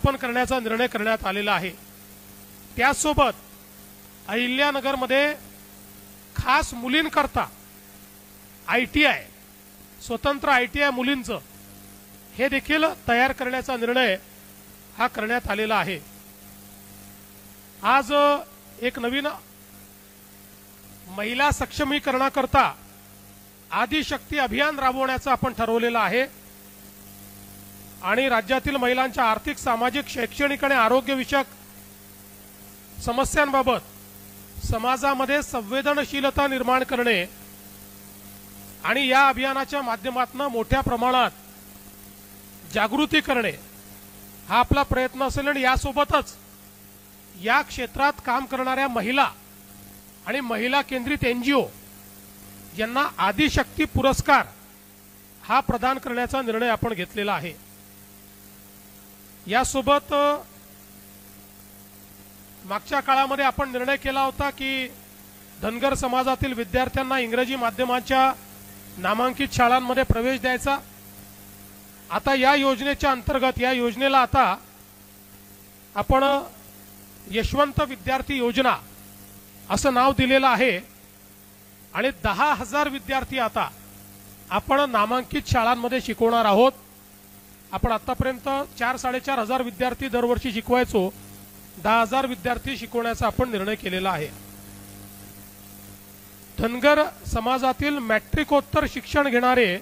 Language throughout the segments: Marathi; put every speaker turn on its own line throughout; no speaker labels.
स्थापन करण्याचा निर्णय करण्यात आलेला आहे। त्यासोबत अहिल्यानगरमध्ये खास मुलींकरता ITI स्वतंत्र ITI मुलींचं हे देखील तयार करण्याचा निर्णय हा करण्यात आलेला आहे। आज एक नवीन महिला सक्षमीकरणाकरता आदिशक्ती अभियान राबवण्याचं आपण ठरवलेलं आहे आणि राज्यातील महिलांच्या आर्थिक, सामाजिक, शैक्षणिक आणि आरोग्यविषयक समस्यांबाबत समाजामध्ये संवेदनशीलता निर्माण करणे आणि या अभियानाच्या माध्यमातून मोठ्या प्रमाणात जागृती करणे हा आपला प्रयत्न असेल आणि यासोबतच या क्षेत्रात काम करणाऱ्या महिला आणि महिला केंद्रित NGO यांना आदिशक्ती पुरस्कार हा प्रदान करण्याचा निर्णय आपण घेतलेला आहे। यासोबत मागच्या काळामध्ये आपण निर्णय केला होता की धनगर समाजातील विद्यार्थ्यांना इंग्रजी माध्यमाच्या नामांकित शाळांमध्ये प्रवेश द्यायचा। आता या योजनेच्या अंतर्गत या योजनेला आता आपण यशवंत विद्यार्थी योजना असं नाव दिलेलं आहे आणि 10,000 विद्यार्थी आता आपण नामांकित शाळांमध्ये शिकवणार आहोत। आपण आतापर्यंत 4-4.5 विद्यार्थी दरवर्षी शिकवायचो, 10,000 विद्यार्थी शिकवण्याचा आपण निर्णय केलेला आहे। धनगर समाजातील मॅट्रिकोत्तर शिक्षण घेणारे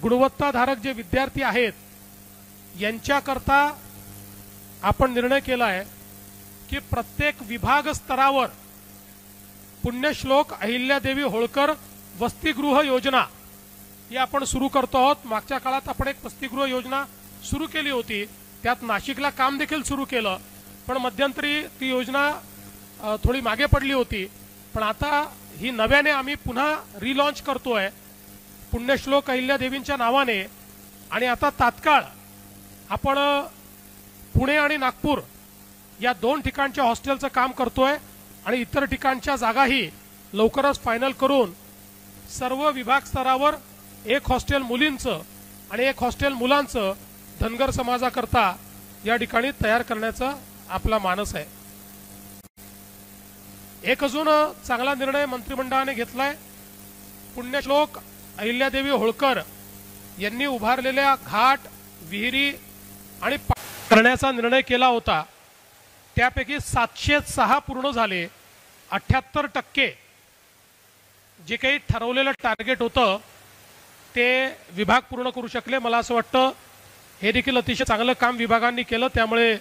गुणवत्ताधारक जे विद्यार्थी आहेत यांच्याकरता आपण निर्णय केला आहे की प्रत्येक विभाग स्तरावर पुण्यश्लोक अहिल्यादेवी होळकर वसतिगृह योजना ही आपण सुरू करतो आहोत। मागच्या काळात आपण एक वसतिगृह योजना सुरू केली होती, त्यात नाशिकला काम देखील सुरू केलं, पण मध्यंतरी ती योजना थोडी मागे पडली होती। पण आता ही नव्याने आम्ही पुन्हा रिलॉन्च करतोय पुण्यश्लोक अहिल्यादेवींच्या नावाने आणि आता तात्काळ आपण पुणे आणि नागपूर या 2 ठिकाणच्या हॉस्टेलचं काम करतोय आणि इतर ठिकाणच्या जागाही लवकरच फायनल करून सर्व विभाग स्तरावर एक हॉस्टेल मुलींचं आणि एक हॉस्टेल मुलांचं धनगर समाजाकरता या ठिकाणी तयार करण्याचा आपला मानस आहे। एक अजून चांगला निर्णय मंत्रिमंडळाने घेतलाय। पुण्यश्लोक अहिल्यादेवी होळकर यांनी उभारलेल्या घाट, विहिरी आणि करण्याचा निर्णय केला होता, त्यापैकी 706 पूर्ण झाले। 78% जे काही ठरवलेलं टार्गेट होतं ते विभाग पूर्ण करू शकले। मला असं वाटतं हे देखील अतिशय चांगलं काम विभागांनी केलं, त्यामुळे